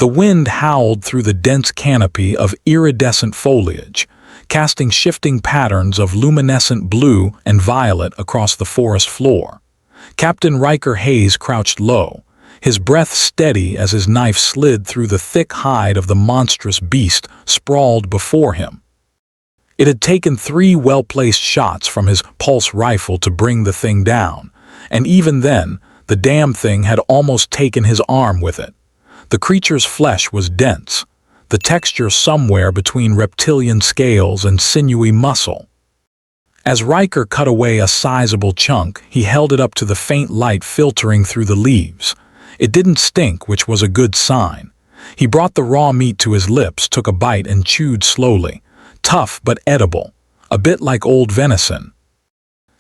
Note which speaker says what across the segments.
Speaker 1: The wind howled through the dense canopy of iridescent foliage, casting shifting patterns of luminescent blue and violet across the forest floor. Captain Riker Hayes crouched low, his breath steady as his knife slid through the thick hide of the monstrous beast sprawled before him. It had taken 3 well-placed shots from his pulse rifle to bring the thing down, and even then, the damn thing had almost taken his arm with it. The creature's flesh was dense, the texture somewhere between reptilian scales and sinewy muscle. As Riker cut away a sizable chunk, he held it up to the faint light filtering through the leaves. It didn't stink, which was a good sign. He brought the raw meat to his lips, took a bite, and chewed slowly. Tough but edible, a bit like old venison.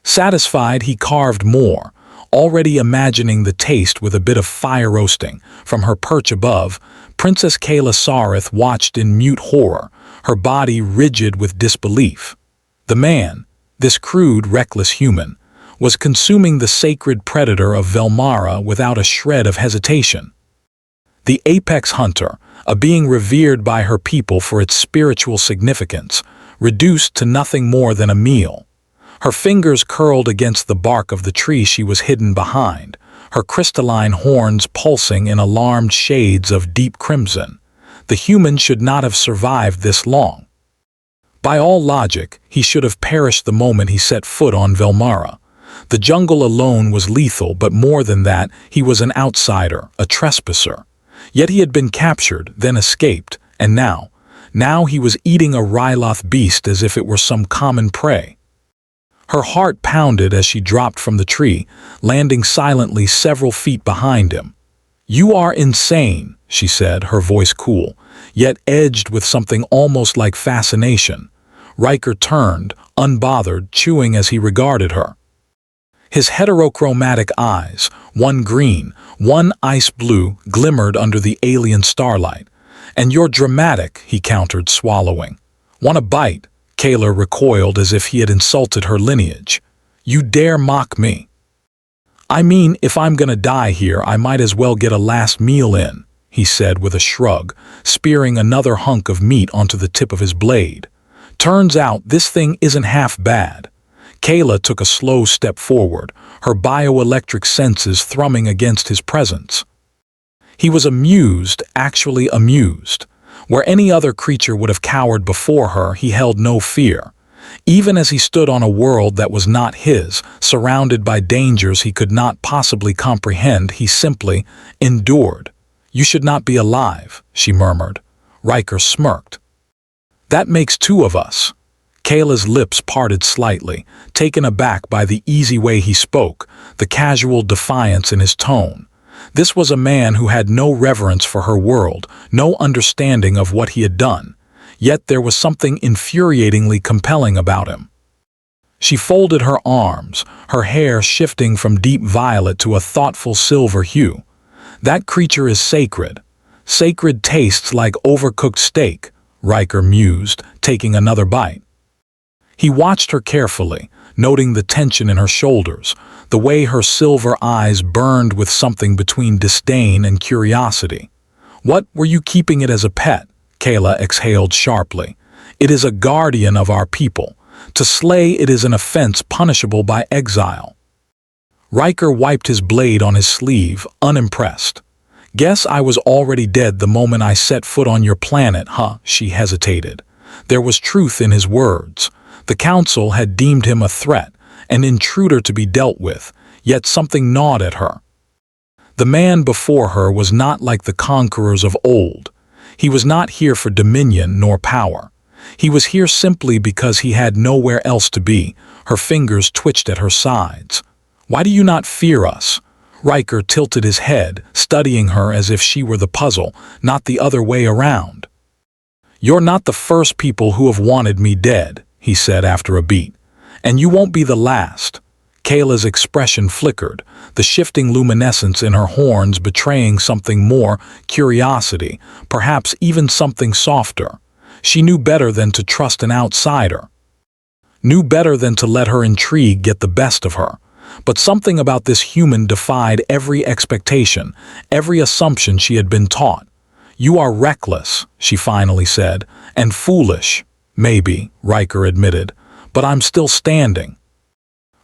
Speaker 1: Satisfied, he carved more, already imagining the taste with a bit of fire roasting. From her perch above, Princess Kayla Sareth watched in mute horror, her body rigid with disbelief. The man, this crude, reckless human, was consuming the sacred predator of Velmara without a shred of hesitation. The apex hunter, a being revered by her people for its spiritual significance, reduced to nothing more than a meal. Her fingers curled against the bark of the tree she was hidden behind, her crystalline horns pulsing in alarmed shades of deep crimson. The human should not have survived this long. By all logic, he should have perished the moment he set foot on Velmara. The jungle alone was lethal, but more than that, he was an outsider, a trespasser. Yet he had been captured, then escaped, and now he was eating a Ryloth beast as if it were some common prey. Her heart pounded as she dropped from the tree, landing silently several feet behind him. "You are insane," she said, her voice cool, yet edged with something almost like fascination. Riker turned, unbothered, chewing as he regarded her. His heterochromatic eyes, one green, one ice blue, glimmered under the alien starlight. "And you're dramatic," he countered, swallowing. "Want a bite?" Kayla recoiled as if he had insulted her lineage. "You dare mock me?" "I mean, if I'm gonna die here, I might as well get a last meal in," he said with a shrug, spearing another hunk of meat onto the tip of his blade. "Turns out this thing isn't half bad." Kayla took a slow step forward, her bioelectric senses thrumming against his presence. He was amused, actually amused. Where any other creature would have cowered before her, he held no fear. Even as he stood on a world that was not his, surrounded by dangers he could not possibly comprehend, he simply endured. "You should not be alive," she murmured. Riker smirked. "That makes 2 of us." Kayla's lips parted slightly, taken aback by the easy way he spoke, the casual defiance in his tone. This was a man who had no reverence for her world, no understanding of what he had done. Yet there was something infuriatingly compelling about him. She folded her arms, her hair shifting from deep violet to a thoughtful silver hue. "That creature is sacred. Sacred tastes like overcooked steak," Riker mused, taking another bite. He watched her carefully, noting the tension in her shoulders, the way her silver eyes burned with something between disdain and curiosity. "What, were you keeping it as a pet?" Kayla exhaled sharply. "It is a guardian of our people. To slay it is an offense punishable by exile." Riker wiped his blade on his sleeve, unimpressed. "Guess I was already dead the moment I set foot on your planet, huh?" She hesitated. There was truth in his words. The Council had deemed him a threat, an intruder to be dealt with, yet something gnawed at her. The man before her was not like the conquerors of old. He was not here for dominion nor power. He was here simply because he had nowhere else to be. Her fingers twitched at her sides. "Why do you not fear us?" Riker tilted his head, studying her as if she were the puzzle, not the other way around. "You're not the first people who have wanted me dead," he said after a beat. "And you won't be the last." Kayla's expression flickered, the shifting luminescence in her horns betraying something more, curiosity, perhaps even something softer. She knew better than to trust an outsider. Knew better than to let her intrigue get the best of her. But something about this human defied every expectation, every assumption she had been taught. "You are reckless," she finally said, "and foolish." "Maybe," Riker admitted, "but I'm still standing."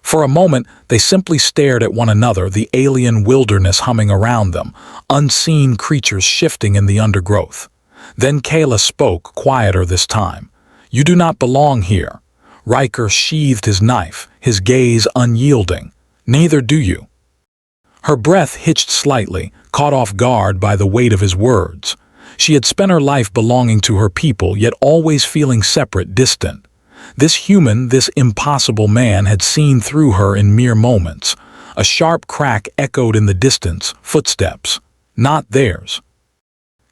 Speaker 1: For a moment, they simply stared at one another, the alien wilderness humming around them, unseen creatures shifting in the undergrowth. Then Kayla spoke, quieter this time. "You do not belong here." Riker sheathed his knife, his gaze unyielding. "Neither do you." Her breath hitched slightly, caught off guard by the weight of his words. She had spent her life belonging to her people, yet always feeling separate, distant. This human, this impossible man had seen through her in mere moments. A sharp crack echoed in the distance, footsteps. Not theirs.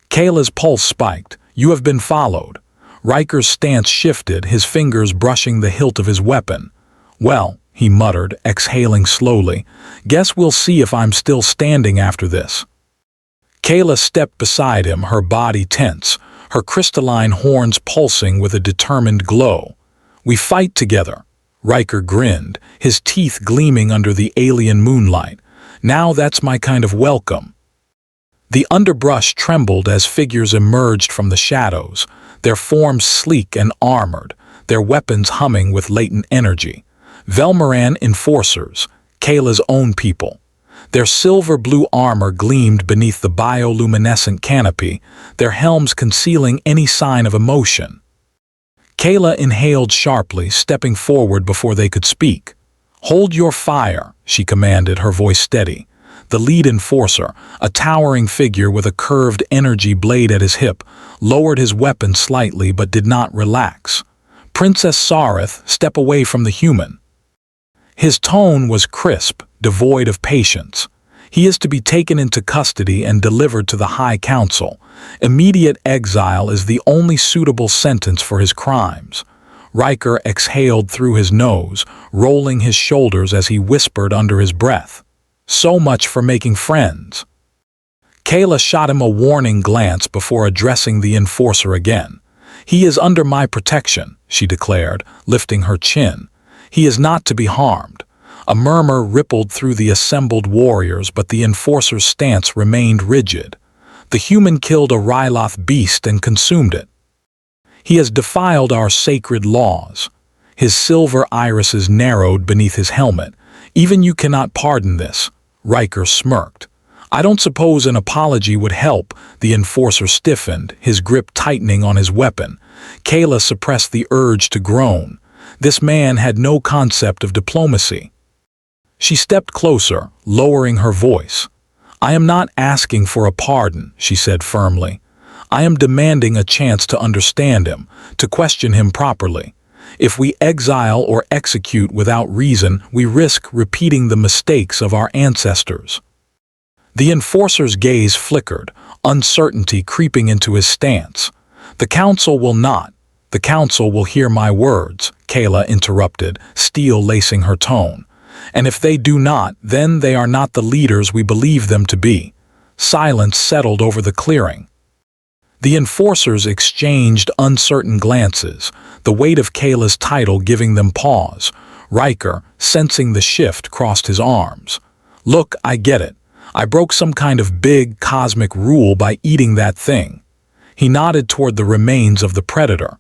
Speaker 1: Kayla's pulse spiked. "You have been followed." Riker's stance shifted, his fingers brushing the hilt of his weapon. "Well," he muttered, exhaling slowly, "guess we'll see if I'm still standing after this." Kayla stepped beside him, her body tense, her crystalline horns pulsing with a determined glow. "We fight together." Riker grinned, his teeth gleaming under the alien moonlight. "Now that's my kind of welcome." The underbrush trembled as figures emerged from the shadows, their forms sleek and armored, their weapons humming with latent energy. Velmaran enforcers, Kayla's own people. Their silver-blue armor gleamed beneath the bioluminescent canopy, their helms concealing any sign of emotion. Kayla inhaled sharply, stepping forward before they could speak. "Hold your fire," she commanded, her voice steady. The lead enforcer, a towering figure with a curved energy blade at his hip, lowered his weapon slightly but did not relax. "Princess Sareth, step away from the human." His tone was crisp, devoid of patience. "He is to be taken into custody and delivered to the High Council. Immediate exile is the only suitable sentence for his crimes." Riker exhaled through his nose, rolling his shoulders as he whispered under his breath. "So much for making friends." Kayla shot him a warning glance before addressing the enforcer again. "He is under my protection," she declared, lifting her chin. "He is not to be harmed." A murmur rippled through the assembled warriors, but the enforcer's stance remained rigid. "The human killed a Ryloth beast and consumed it. He has defiled our sacred laws." His silver irises narrowed beneath his helmet. "Even you cannot pardon this." Riker smirked. "I don't suppose an apology would help." The enforcer stiffened, his grip tightening on his weapon. Kayla suppressed the urge to groan. This man had no concept of diplomacy. She stepped closer, lowering her voice. "I am not asking for a pardon," she said firmly. "I am demanding a chance to understand him, to question him properly. If we exile or execute without reason, we risk repeating the mistakes of our ancestors." The enforcer's gaze flickered, uncertainty creeping into his stance. "The council will not. The council will hear my words," Kayla interrupted, steel lacing her tone. "And if they do not, then they are not the leaders we believe them to be." Silence settled over the clearing. The enforcers exchanged uncertain glances, the weight of Kayla's title giving them pause. Riker, sensing the shift, crossed his arms. "Look, I get it. I broke some kind of big, cosmic rule by eating that thing." He nodded toward the remains of the predator.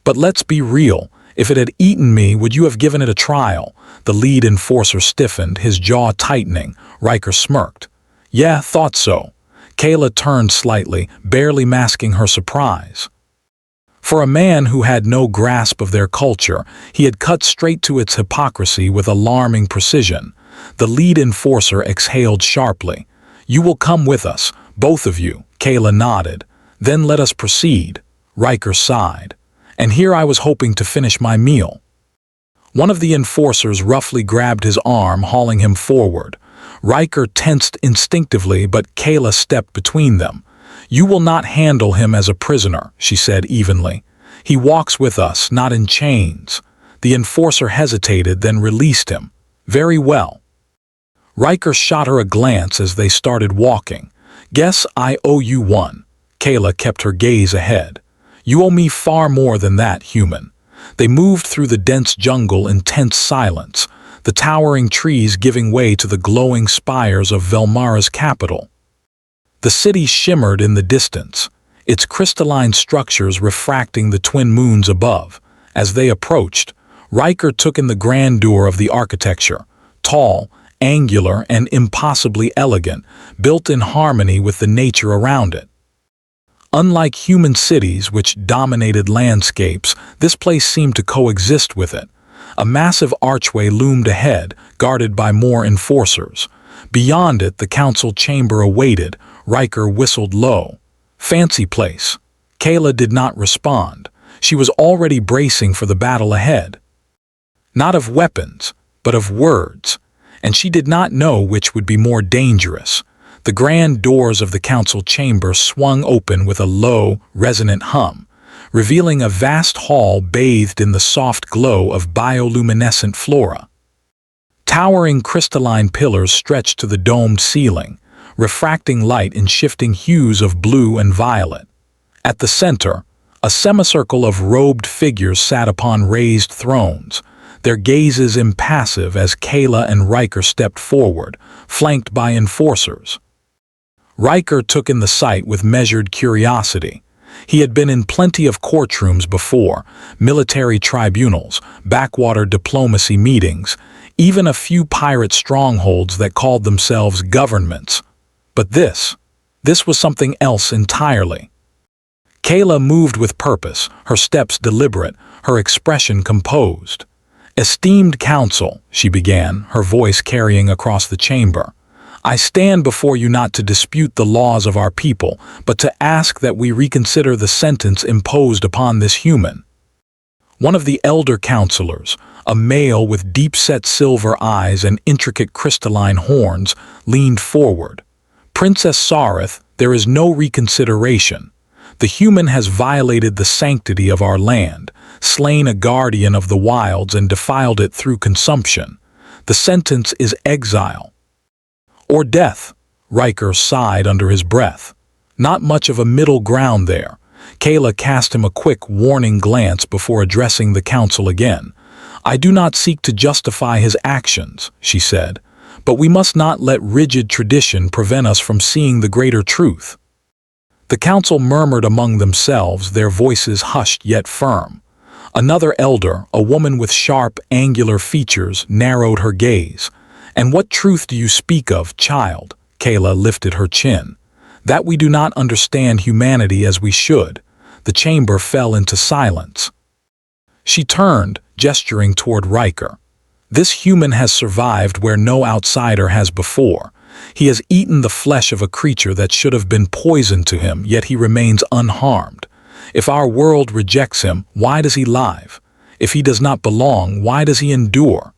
Speaker 1: "But let's be real. If it had eaten me, would you have given it a trial?" The lead enforcer stiffened, his jaw tightening. Riker smirked. "Yeah, thought so." Kayla turned slightly, barely masking her surprise. For a man who had no grasp of their culture, he had cut straight to its hypocrisy with alarming precision. The lead enforcer exhaled sharply. "You will come with us, both of you." Kayla nodded. "Then let us proceed." Riker sighed. "And here I was hoping to finish my meal." One of the enforcers roughly grabbed his arm, hauling him forward. Riker tensed instinctively, but Kayla stepped between them. "You will not handle him as a prisoner," she said evenly. "He walks with us, not in chains." The enforcer hesitated, then released him. "Very well." Riker shot her a glance as they started walking. "Guess I owe you one." Kayla kept her gaze ahead. "You owe me far more than that, human." They moved through the dense jungle in tense silence, the towering trees giving way to the glowing spires of Velmara's capital. The city shimmered in the distance, its crystalline structures refracting the twin moons above. As they approached, Riker took in the grandeur of the architecture, tall, angular, and impossibly elegant, built in harmony with the nature around it. Unlike human cities which dominated landscapes, this place seemed to coexist with it. A massive archway loomed ahead, guarded by more enforcers. Beyond it, the council chamber awaited. Riker whistled low. "Fancy place." Kayla did not respond. She was already bracing for the battle ahead. Not of weapons, but of words, and she did not know which would be more dangerous. The grand doors of the council chamber swung open with a low, resonant hum, revealing a vast hall bathed in the soft glow of bioluminescent flora. Towering crystalline pillars stretched to the domed ceiling, refracting light in shifting hues of blue and violet. At the center, a semicircle of robed figures sat upon raised thrones, their gazes impassive as Kayla and Riker stepped forward, flanked by enforcers. Riker took in the sight with measured curiosity. He had been in plenty of courtrooms before, military tribunals, backwater diplomacy meetings, even a few pirate strongholds that called themselves governments. But this was something else entirely. Kayla moved with purpose, her steps deliberate, her expression composed. "Esteemed council," she began, her voice carrying across the chamber, "I stand before you not to dispute the laws of our people, but to ask that we reconsider the sentence imposed upon this human." One of the elder counselors, a male with deep-set silver eyes and intricate crystalline horns, leaned forward. "Princess Sareth, there is no reconsideration. The human has violated the sanctity of our land, slain a guardian of the wilds and defiled it through consumption. The sentence is exile. Or death." Riker sighed under his breath. Not much of a middle ground there. Kayla cast him a quick, warning glance before addressing the council again. "I do not seek to justify his actions," she said, "but we must not let rigid tradition prevent us from seeing the greater truth." The council murmured among themselves, their voices hushed yet firm. Another elder, a woman with sharp, angular features, narrowed her gaze. "And what truth do you speak of, child?" Kayla lifted her chin. "That we do not understand humanity as we should." The chamber fell into silence. She turned, gesturing toward Riker. "This human has survived where no outsider has before. He has eaten the flesh of a creature that should have been poison to him, yet he remains unharmed. If our world rejects him, why does he live? If he does not belong, why does he endure?"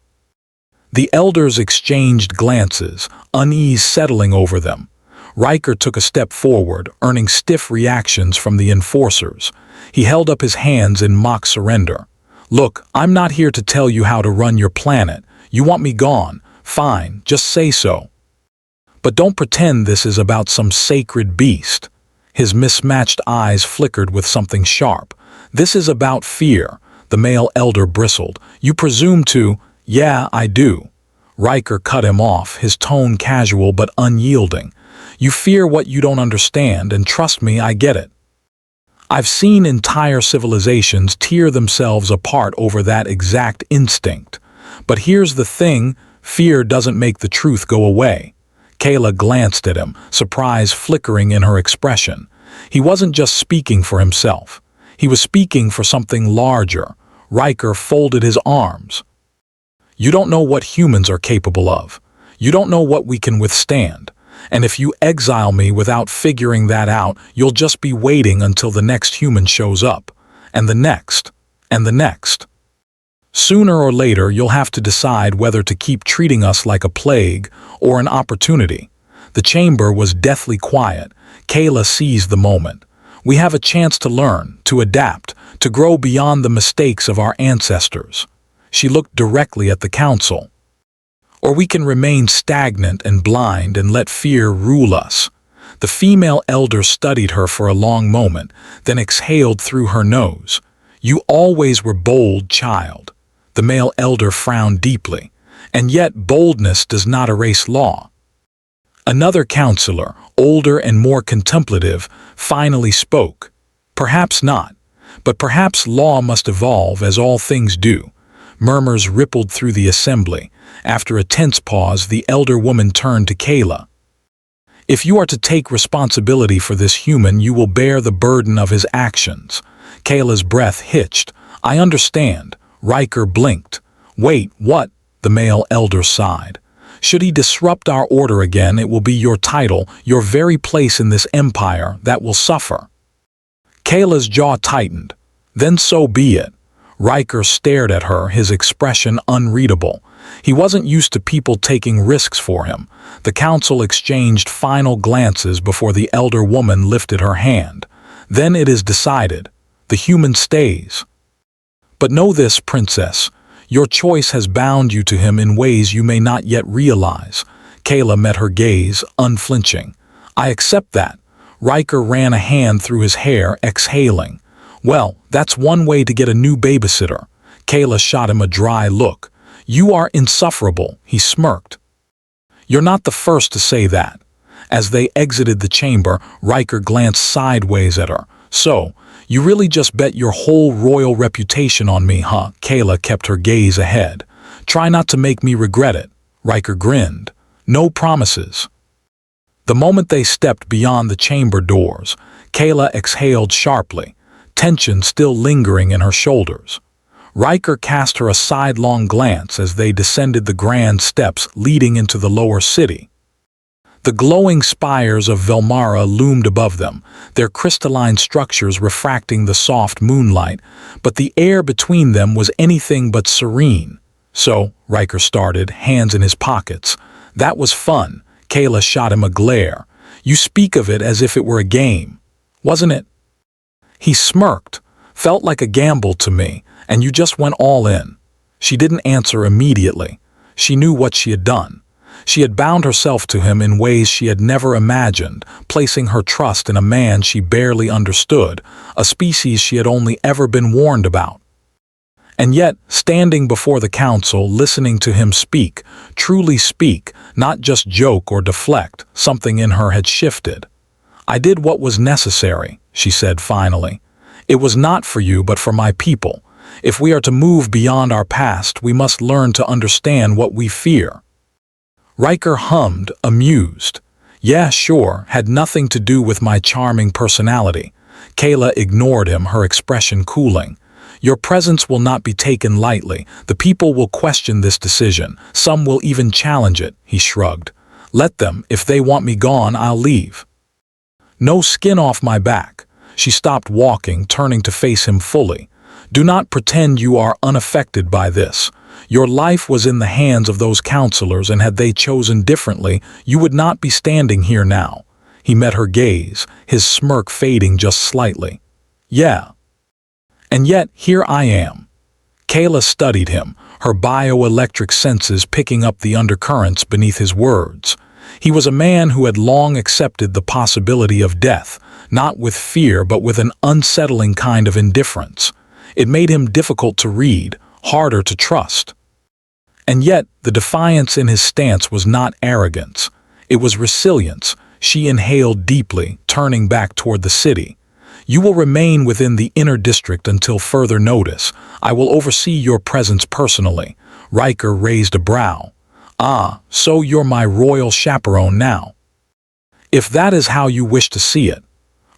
Speaker 1: The elders exchanged glances, unease settling over them. Riker took a step forward, earning stiff reactions from the enforcers. He held up his hands in mock surrender. "Look, I'm not here to tell you how to run your planet. You want me gone? Fine, just say so. But don't pretend this is about some sacred beast." His mismatched eyes flickered with something sharp. "This is about fear." The male elder bristled. "You presume to—" "Yeah, I do." Riker cut him off, his tone casual but unyielding. "You fear what you don't understand, and trust me, I get it. I've seen entire civilizations tear themselves apart over that exact instinct. But here's the thing, fear doesn't make the truth go away." Kayla glanced at him, surprise flickering in her expression. He wasn't just speaking for himself. He was speaking for something larger. Riker folded his arms. "You don't know what humans are capable of. You don't know what we can withstand. And if you exile me without figuring that out, you'll just be waiting until the next human shows up. And the next. And the next. Sooner or later, you'll have to decide whether to keep treating us like a plague or an opportunity." The chamber was deathly quiet. Kayla seized the moment. "We have a chance to learn, to adapt, to grow beyond the mistakes of our ancestors." She looked directly at the council. "Or we can remain stagnant and blind and let fear rule us." The female elder studied her for a long moment, then exhaled through her nose. "You always were bold, child." The male elder frowned deeply. "And yet boldness does not erase law." Another counselor, older and more contemplative, finally spoke. Perhaps not, but perhaps law must evolve as all things do. Murmurs rippled through the assembly. After a tense pause, the elder woman turned to Kayla. If you are to take responsibility for this human, you will bear the burden of his actions. Kayla's breath hitched. I understand. Riker blinked. Wait, what? The male elder sighed. Should he disrupt our order again, it will be your title, your very place in this empire, that will suffer. Kayla's jaw tightened. Then so be it. Riker stared at her, his expression unreadable. He wasn't used to people taking risks for him. The council exchanged final glances before the elder woman lifted her hand. Then it is decided. The human stays. But know this, princess. Your choice has bound you to him in ways you may not yet realize. Kayla met her gaze, unflinching. I accept that. Riker ran a hand through his hair, exhaling. Well, that's one way to get a new babysitter. Kayla shot him a dry look. You are insufferable, he smirked. You're not the first to say that. As they exited the chamber, Riker glanced sideways at her. So, you really just bet your whole royal reputation on me, huh? Kayla kept her gaze ahead. Try not to make me regret it. Riker grinned. No promises. The moment they stepped beyond the chamber doors, Kayla exhaled sharply, tension still lingering in her shoulders. Riker cast her a sidelong glance as they descended the grand steps leading into the lower city. The glowing spires of Velmara loomed above them, their crystalline structures refracting the soft moonlight, but the air between them was anything but serene. So, Riker started, hands in his pockets. That was fun. Kayla shot him a glare. You speak of it as if it were a game. Wasn't it? He smirked. Felt like a gamble to me, and you just went all in. She didn't answer immediately. She knew what she had done. She had bound herself to him in ways she had never imagined, placing her trust in a man she barely understood, a species she had only ever been warned about. And yet, standing before the council, listening to him speak, truly speak, not just joke or deflect, something in her had shifted. I did what was necessary, she said finally. It was not for you, but for my people. If we are to move beyond our past, we must learn to understand what we fear. Riker hummed, amused. Yeah, sure, had nothing to do with my charming personality. Kayla ignored him, her expression cooling. Your presence will not be taken lightly. The people will question this decision. Some will even challenge it, he shrugged. Let them. If they want me gone, I'll leave. No skin off my back. She stopped walking, turning to face him fully. Do not pretend you are unaffected by this. Your life was in the hands of those counselors, and had they chosen differently, you would not be standing here now. He met her gaze, his smirk fading just slightly. Yeah. And yet, here I am. Kayla studied him, her bioelectric senses picking up the undercurrents beneath his words. He was a man who had long accepted the possibility of death, not with fear but with an unsettling kind of indifference. It made him difficult to read, harder to trust. And yet, the defiance in his stance was not arrogance. It was resilience. She inhaled deeply, turning back toward the city. You will remain within the inner district until further notice. I will oversee your presence personally. Riker raised a brow. Ah, so you're my royal chaperone now. If that is how you wish to see it.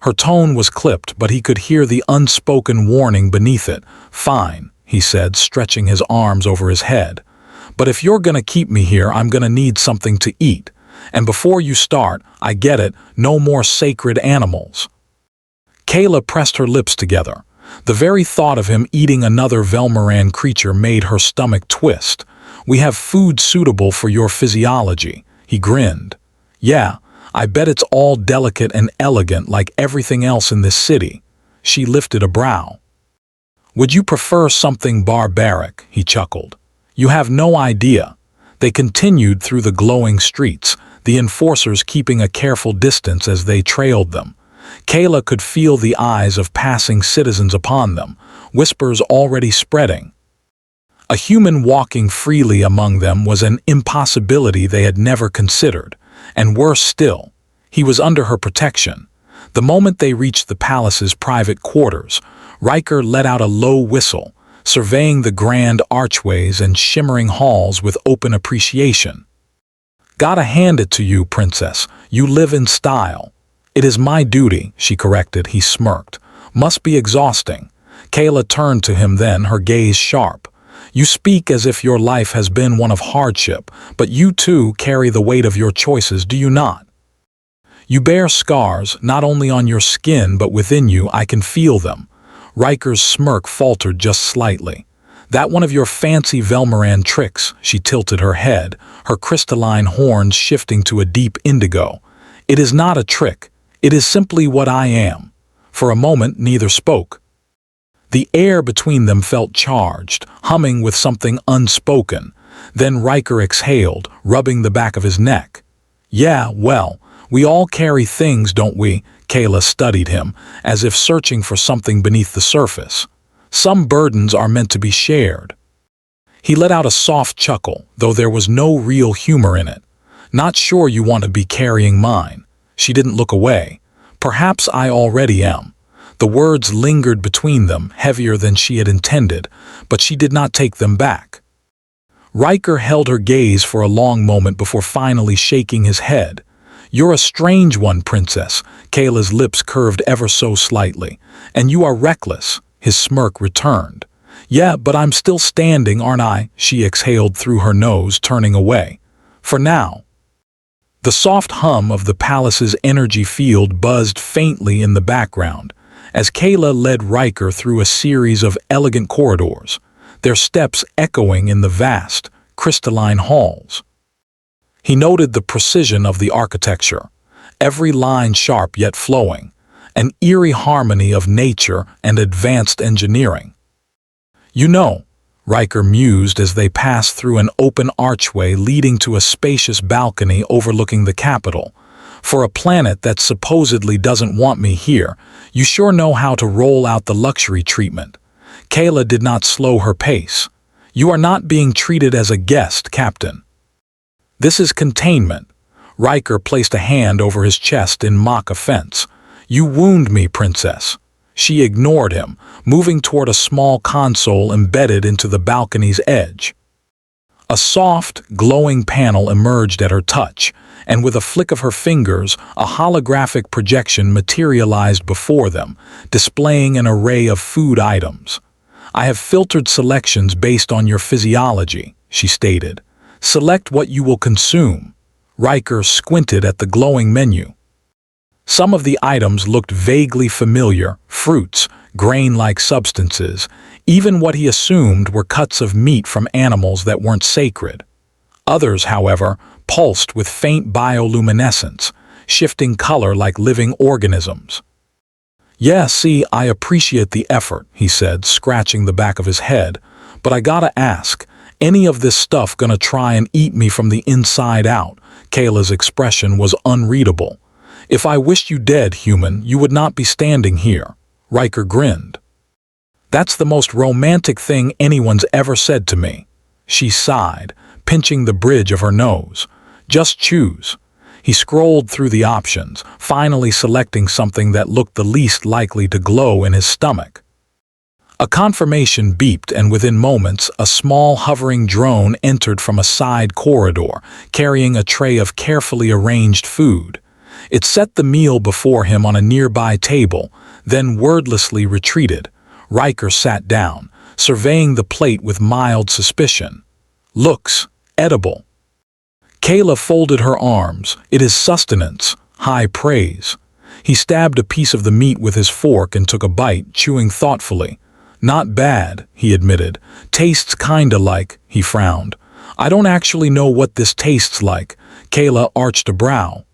Speaker 1: Her tone was clipped, but he could hear the unspoken warning beneath it. Fine, he said, stretching his arms over his head. But if you're gonna keep me here, I'm gonna need something to eat. And before you start, I get it, no more sacred animals. Kayla pressed her lips together. The very thought of him eating another Velmaran creature made her stomach twist. We have food suitable for your physiology, he grinned. Yeah, I bet it's all delicate and elegant like everything else in this city. She lifted a brow. Would you prefer something barbaric? He chuckled. You have no idea. They continued through the glowing streets, the enforcers keeping a careful distance as they trailed them. Kayla could feel the eyes of passing citizens upon them, whispers already spreading. A human walking freely among them was an impossibility they had never considered. And worse still, he was under her protection. The moment they reached the palace's private quarters, Riker let out a low whistle, surveying the grand archways and shimmering halls with open appreciation. "Gotta hand it to you, Princess. You live in style." "It is my duty," she corrected. He smirked. "Must be exhausting." Kayla turned to him then, her gaze sharp. "You speak as if your life has been one of hardship, but you too carry the weight of your choices, do you not? You bear scars, not only on your skin but within you. I can feel them." Riker's smirk faltered just slightly. "That one of your fancy Velmaran tricks?" She tilted her head, her crystalline horns shifting to a deep indigo. "It is not a trick. It is simply what I am." For a moment neither spoke. The air between them felt charged, humming with something unspoken. Then Riker exhaled, rubbing the back of his neck. "Yeah, well, we all carry things, don't we?" Kayla studied him, as if searching for something beneath the surface. "Some burdens are meant to be shared." He let out a soft chuckle, though there was no real humor in it. "Not sure you want to be carrying mine." She didn't look away. "Perhaps I already am." The words lingered between them, heavier than she had intended, but she did not take them back. Riker held her gaze for a long moment before finally shaking his head. "You're a strange one, Princess." Kayla's lips curved ever so slightly. "And you are reckless." His smirk returned. "Yeah, but I'm still standing, aren't I?" She exhaled through her nose, turning away. "For now." The soft hum of the palace's energy field buzzed faintly in the background, as Kayla led Riker through a series of elegant corridors, their steps echoing in the vast, crystalline halls. He noted the precision of the architecture, every line sharp yet flowing, an eerie harmony of nature and advanced engineering. "You know," Riker mused as they passed through an open archway leading to a spacious balcony overlooking the capital, "for a planet that supposedly doesn't want me here, you sure know how to roll out the luxury treatment." Kayla did not slow her pace. "You are not being treated as a guest, Captain. This is containment." Riker placed a hand over his chest in mock offense. "You wound me, Princess." She ignored him, moving toward a small console embedded into the balcony's edge. A soft, glowing panel emerged at her touch, and with a flick of her fingers, a holographic projection materialized before them, displaying an array of food items. "I have filtered selections based on your physiology," she stated. "Select what you will consume." Riker squinted at the glowing menu. Some of the items looked vaguely familiar: fruits, grain-like substances, even what he assumed were cuts of meat from animals that weren't sacred. Others, however, pulsed with faint bioluminescence, shifting color like living organisms. "Yeah, see, I appreciate the effort," he said, scratching the back of his head, "but I gotta ask, any of this stuff gonna try and eat me from the inside out?" Kayla's expression was unreadable. "If I wished you dead, human, you would not be standing here." Riker grinned. "That's the most romantic thing anyone's ever said to me." She sighed, pinching the bridge of her nose. "Just choose." He scrolled through the options, finally selecting something that looked the least likely to glow in his stomach. A confirmation beeped, and within moments, a small hovering drone entered from a side corridor, carrying a tray of carefully arranged food. It set the meal before him on a nearby table, then wordlessly retreated. Riker sat down, surveying the plate with mild suspicion. "Looks edible." Kayla folded her arms. "It is sustenance, high praise." He stabbed a piece of the meat with his fork and took a bite, chewing thoughtfully. "Not bad," he admitted. "Tastes kinda like," he frowned. "I don't actually know what this tastes like." Kayla arched a brow.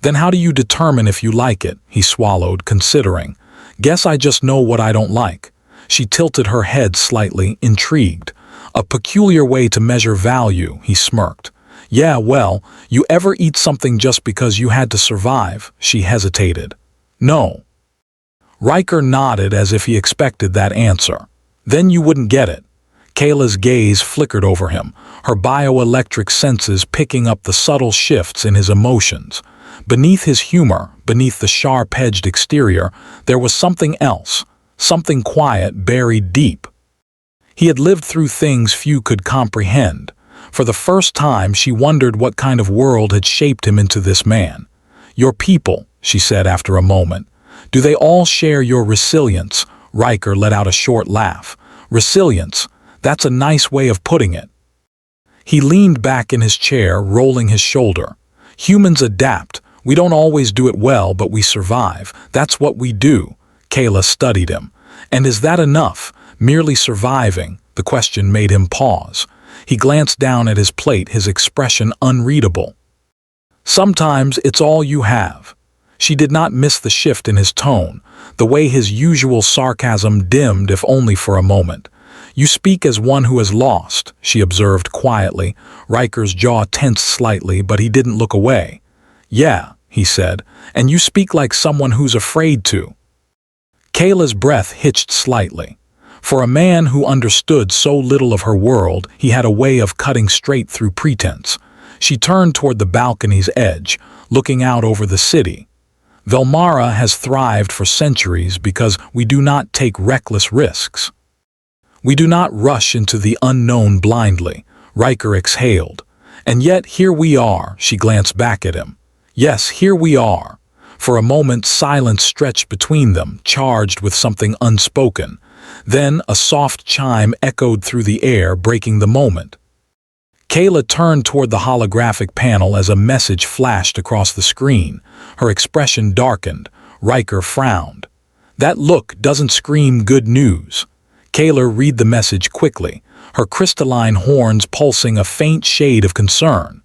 Speaker 1: "Then how do you determine if you like it?" He swallowed, considering. "Guess I just know what I don't like." She tilted her head slightly, intrigued. "A peculiar way to measure value," he smirked. "Yeah, well, you ever eat something just because you had to survive?" She hesitated. "No." Riker nodded as if he expected that answer. "Then you wouldn't get it." Kayla's gaze flickered over him, her bioelectric senses picking up the subtle shifts in his emotions. Beneath his humor, beneath the sharp-edged exterior, there was something else, something quiet buried deep. He had lived through things few could comprehend. For the first time, she wondered what kind of world had shaped him into this man. "Your people," she said after a moment. "Do they all share your resilience?" Riker let out a short laugh. "Resilience? That's a nice way of putting it." He leaned back in his chair, rolling his shoulder. "Humans adapt. We don't always do it well, but we survive. That's what we do." Kayla studied him. "And is that enough? Merely surviving?" The question made him pause. He glanced down at his plate, his expression unreadable. "Sometimes it's all you have." She did not miss the shift in his tone, the way his usual sarcasm dimmed if only for a moment. "You speak as one who has lost," she observed quietly. Riker's jaw tensed slightly, but he didn't look away. "Yeah," he said, "and you speak like someone who's afraid to." Kayla's breath hitched slightly. For a man who understood so little of her world, he had a way of cutting straight through pretense. She turned toward the balcony's edge, looking out over the city. "Velmara has thrived for centuries because we do not take reckless risks. We do not rush into the unknown blindly," Riker exhaled. "And yet here we are," she glanced back at him. "Yes, here we are." For a moment silence stretched between them, charged with something unspoken. Then a soft chime echoed through the air, breaking the moment. Kayla turned toward the holographic panel as a message flashed across the screen. Her expression darkened. Riker frowned. "That look doesn't scream good news." Kayla read the message quickly, her crystalline horns pulsing a faint shade of concern.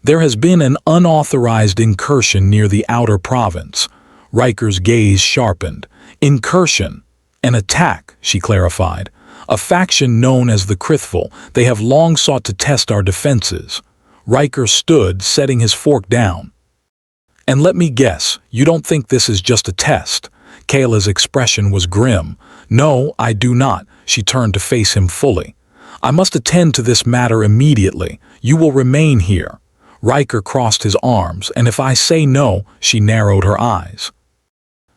Speaker 1: "There has been an unauthorized incursion near the outer province." Riker's gaze sharpened. "Incursion? An attack," she clarified. "A faction known as the Crithful. They have long sought to test our defenses." Riker stood, setting his fork down. "And let me guess, you don't think this is just a test?" Kayla's expression was grim. "No, I do not." She turned to face him fully. "I must attend to this matter immediately. You will remain here." Riker crossed his arms, "And if I say no," she narrowed her eyes.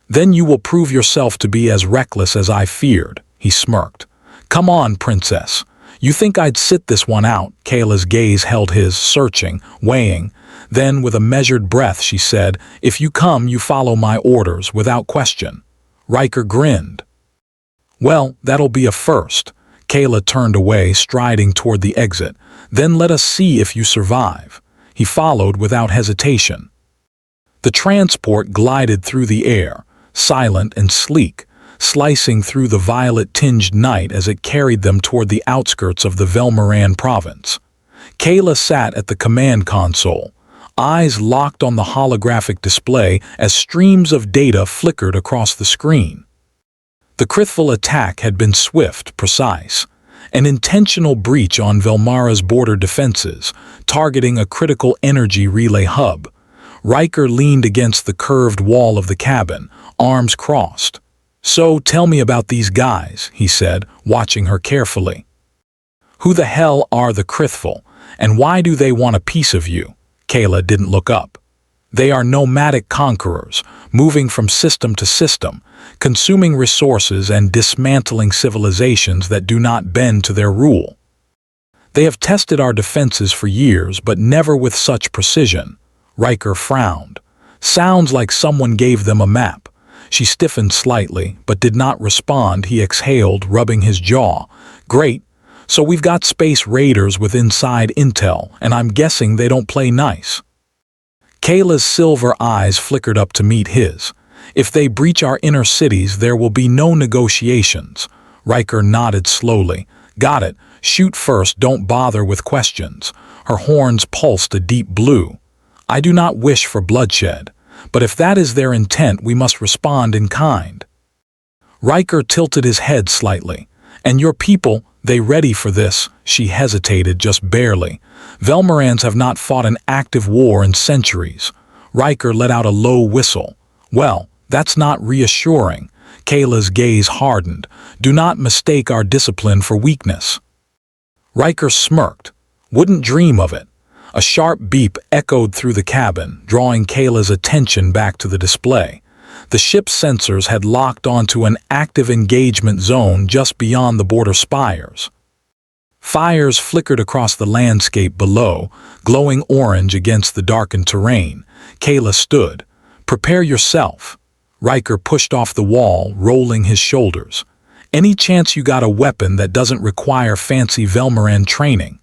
Speaker 1: "Then you will prove yourself to be as reckless as I feared," he smirked. "Come on, princess. You think I'd sit this one out?" Kayla's gaze held his, searching, weighing. Then, with a measured breath, she said, "If you come, you follow my orders, without question." Riker grinned. "Well, that'll be a first." Kayla turned away, striding toward the exit. "Then let us see if you survive." He followed without hesitation. The transport glided through the air, silent and sleek, slicing through the violet-tinged night as it carried them toward the outskirts of the Velmaran province. Kayla sat at the command console, eyes locked on the holographic display as streams of data flickered across the screen. The Crithful attack had been swift, precise. An intentional breach on Velmara's border defenses, targeting a critical energy relay hub. Riker leaned against the curved wall of the cabin, arms crossed. "So tell me about these guys," he said, watching her carefully. "Who the hell are the Crithful, and why do they want a piece of you?" Kayla didn't look up. "They are nomadic conquerors, moving from system to system, consuming resources and dismantling civilizations that do not bend to their rule. They have tested our defenses for years, but never with such precision." Riker frowned. "Sounds like someone gave them a map." She stiffened slightly, but did not respond. He exhaled, rubbing his jaw. "Great. So we've got space raiders with inside intel, and I'm guessing they don't play nice." Kayla's silver eyes flickered up to meet his. "If they breach our inner cities, there will be no negotiations." Riker nodded slowly. "Got it. Shoot first, don't bother with questions." Her horns pulsed a deep blue. "I do not wish for bloodshed, but if that is their intent, we must respond in kind." Riker tilted his head slightly. "And your people, they ready for this?" She hesitated just barely. "Velmarans have not fought an active war in centuries." Riker let out a low whistle. "Well, that's not reassuring." Kayla's gaze hardened. "Do not mistake our discipline for weakness." Riker smirked. "Wouldn't dream of it." A sharp beep echoed through the cabin, drawing Kayla's attention back to the display. The ship's sensors had locked onto an active engagement zone just beyond the border spires. Fires flickered across the landscape below, glowing orange against the darkened terrain. Kayla stood. "Prepare yourself." Riker pushed off the wall, rolling his shoulders. "Any chance you got a weapon that doesn't require fancy Velmaran training?"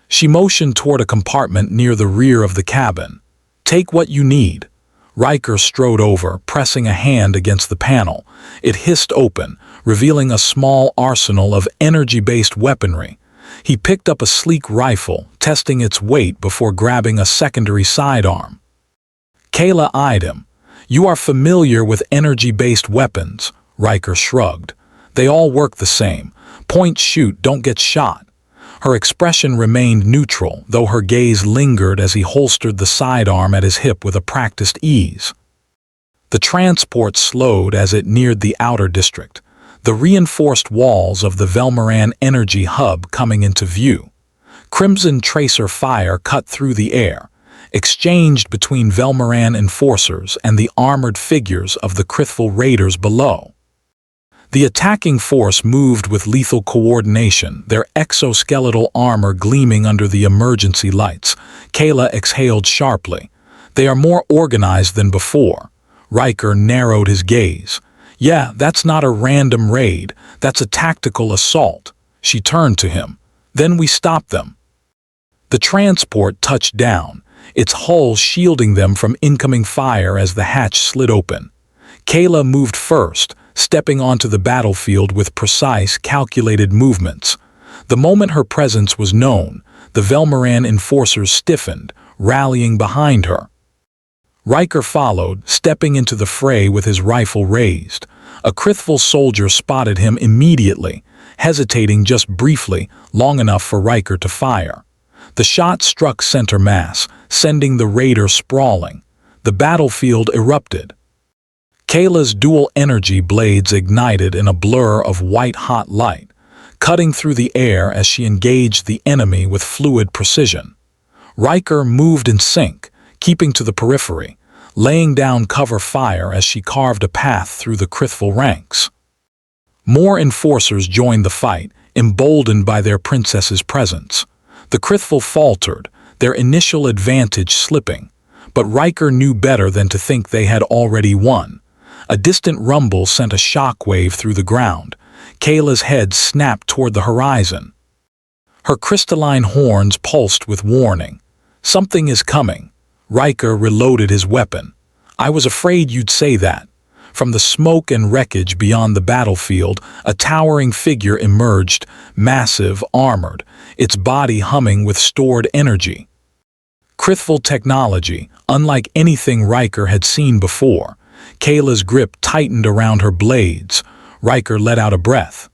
Speaker 1: She motioned toward a compartment near the rear of the cabin. "Take what you need." Riker strode over, pressing a hand against the panel. It hissed open, revealing a small arsenal of energy-based weaponry. He picked up a sleek rifle, testing its weight before grabbing a secondary sidearm. Kayla eyed him. "You are familiar with energy-based weapons," Riker shrugged. "They all work the same. Point, shoot, don't get shot." Her expression remained neutral, though her gaze lingered as he holstered the sidearm at his hip with a practiced ease. The transport slowed as it neared the outer district, the reinforced walls of the Velmaran energy hub coming into view. Crimson tracer fire cut through the air, exchanged between Velmaran enforcers and the armored figures of the Krithful raiders below. The attacking force moved with lethal coordination, their exoskeletal armor gleaming under the emergency lights. Kayla exhaled sharply. "They are more organized than before." Riker narrowed his gaze. "Yeah, that's not a random raid, that's a tactical assault." She turned to him. "Then we stop them." The transport touched down, its hull shielding them from incoming fire as the hatch slid open. Kayla moved first, stepping onto the battlefield with precise, calculated movements. The moment her presence was known, the Velmaran enforcers stiffened, rallying behind her. Riker followed, stepping into the fray with his rifle raised. A Krithful soldier spotted him immediately, hesitating just briefly, long enough for Riker to fire. The shot struck center mass, sending the raider sprawling. The battlefield erupted. Kayla's dual energy blades ignited in a blur of white-hot light, cutting through the air as she engaged the enemy with fluid precision. Riker moved in sync, keeping to the periphery, laying down cover fire as she carved a path through the Krithful ranks. More enforcers joined the fight, emboldened by their princess's presence. The Krithful faltered, their initial advantage slipping, but Riker knew better than to think they had already won. A distant rumble sent a shockwave through the ground. Kayla's head snapped toward the horizon. Her crystalline horns pulsed with warning. "Something is coming." Riker reloaded his weapon. "I was afraid you'd say that." From the smoke and wreckage beyond the battlefield, a towering figure emerged, massive, armored, its body humming with stored energy. Krithful technology, unlike anything Riker had seen before. Kayla's grip tightened around her blades. Riker let out a breath.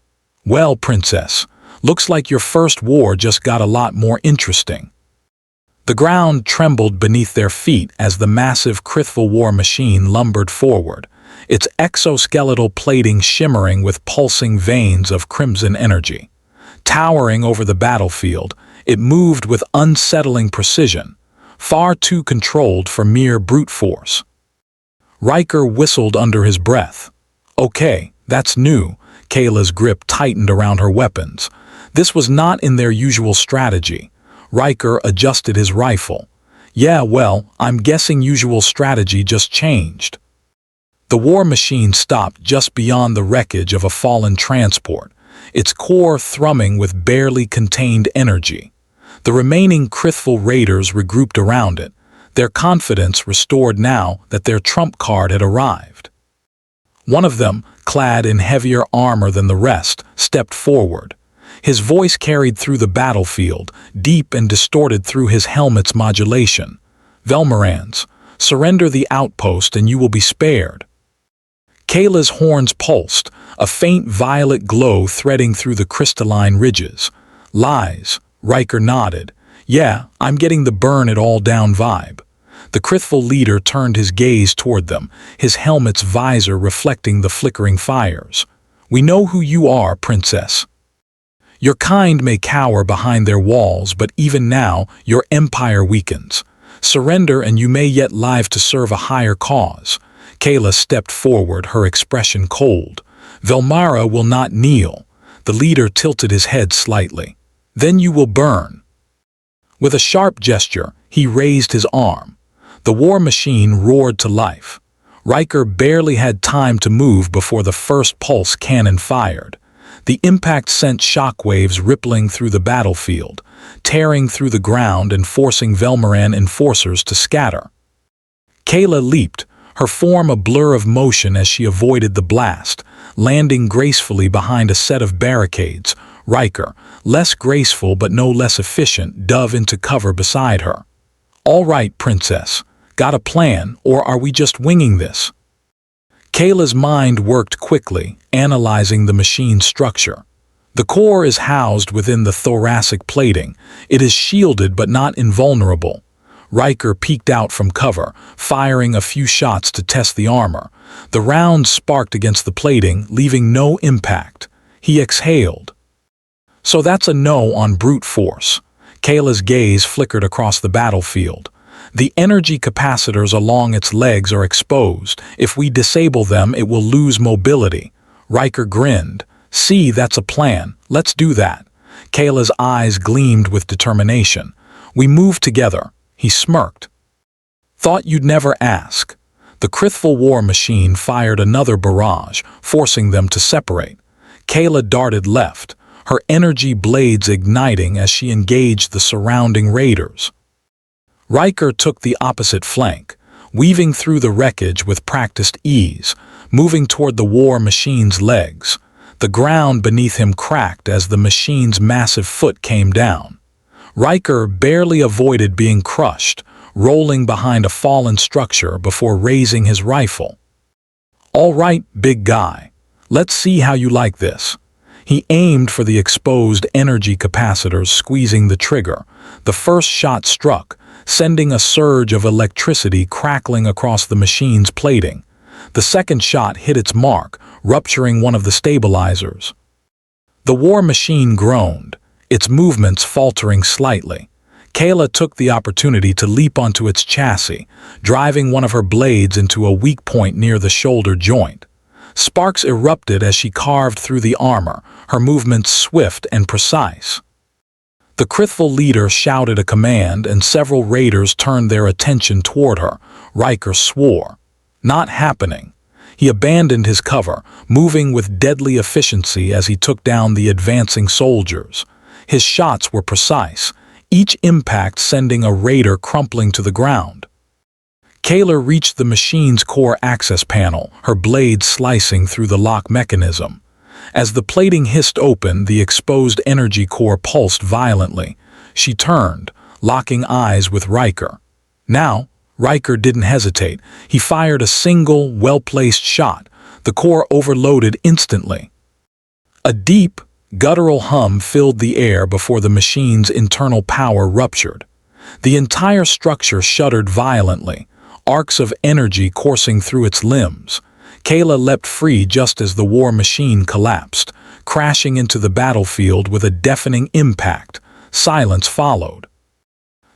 Speaker 1: "Well, Princess, looks like your first war just got a lot more interesting." The ground trembled beneath their feet as the massive Krithful war machine lumbered forward, its exoskeletal plating shimmering with pulsing veins of crimson energy. Towering over the battlefield, it moved with unsettling precision, far too controlled for mere brute force. Riker whistled under his breath. "Okay, that's new." Kayla's grip tightened around her weapons. This was not in their usual strategy. Riker adjusted his rifle. "Yeah, well, I'm guessing usual strategy just changed." The war machine stopped just beyond the wreckage of a fallen transport, its core thrumming with barely contained energy. The remaining Krithful raiders regrouped around it, their confidence restored now that their trump card had arrived. One of them, clad in heavier armor than the rest, stepped forward. His voice carried through the battlefield, deep and distorted through his helmet's modulation. "Velmarans, surrender the outpost and you will be spared." Kayla's horns pulsed, a faint violet glow threading through the crystalline ridges. "Lies," Riker nodded. "Yeah, I'm getting the burn it all down vibe." The Krithful leader turned his gaze toward them, his helmet's visor reflecting the flickering fires. "We know who you are, princess. Your kind may cower behind their walls, but even now your empire weakens. Surrender and you may yet live to serve a higher cause." Kayla stepped forward, her expression cold. "Velmara will not kneel." The leader tilted his head slightly. "Then you will burn." With a sharp gesture, he raised his arm. The war machine roared to life. Riker barely had time to move before the first pulse cannon fired. The impact sent shockwaves rippling through the battlefield, tearing through the ground and forcing Velmaran enforcers to scatter. Kayla leaped, her form a blur of motion as she avoided the blast, landing gracefully behind a set of barricades. Riker, less graceful but no less efficient, dove into cover beside her. "All right, princess. Got a plan, or are we just winging this?" Kayla's mind worked quickly, analyzing the machine's structure. The core is housed within the thoracic plating. It is shielded but not invulnerable. Riker peeked out from cover, firing a few shots to test the armor. The rounds sparked against the plating, leaving no impact. He exhaled. "So that's a no on brute force." Kayla's gaze flickered across the battlefield. "The energy capacitors along its legs are exposed. If we disable them, it will lose mobility." Riker grinned. "See, that's a plan. Let's do that." Kayla's eyes gleamed with determination. "We move together." He smirked. "Thought you'd never ask." The Krithful war machine fired another barrage, forcing them to separate. Kayla darted left, her energy blades igniting as she engaged the surrounding raiders. Riker took the opposite flank, weaving through the wreckage with practiced ease, moving toward the war machine's legs. The ground beneath him cracked as the machine's massive foot came down. Riker barely avoided being crushed, rolling behind a fallen structure before raising his rifle. "All right, big guy. Let's see how you like this." He aimed for the exposed energy capacitors, squeezing the trigger. The first shot struck, sending a surge of electricity crackling across the machine's plating. The second shot hit its mark, rupturing one of the stabilizers. The war machine groaned, its movements faltering slightly. Kayla took the opportunity to leap onto its chassis, driving one of her blades into a weak point near the shoulder joint. Sparks erupted as she carved through the armor, her movements swift and precise. The Krithful leader shouted a command and several raiders turned their attention toward her. Riker swore. Not happening. He abandoned his cover, moving with deadly efficiency as he took down the advancing soldiers. His shots were precise, each impact sending a raider crumpling to the ground. Kayla reached the machine's core access panel, her blade slicing through the lock mechanism. As the plating hissed open, the exposed energy core pulsed violently. She turned, locking eyes with Riker. Now, Riker didn't hesitate. He fired a single, well-placed shot. The core overloaded instantly. A deep, guttural hum filled the air before the machine's internal power ruptured. The entire structure shuddered violently, arcs of energy coursing through its limbs. Kayla leapt free just as the war machine collapsed, crashing into the battlefield with a deafening impact. Silence followed.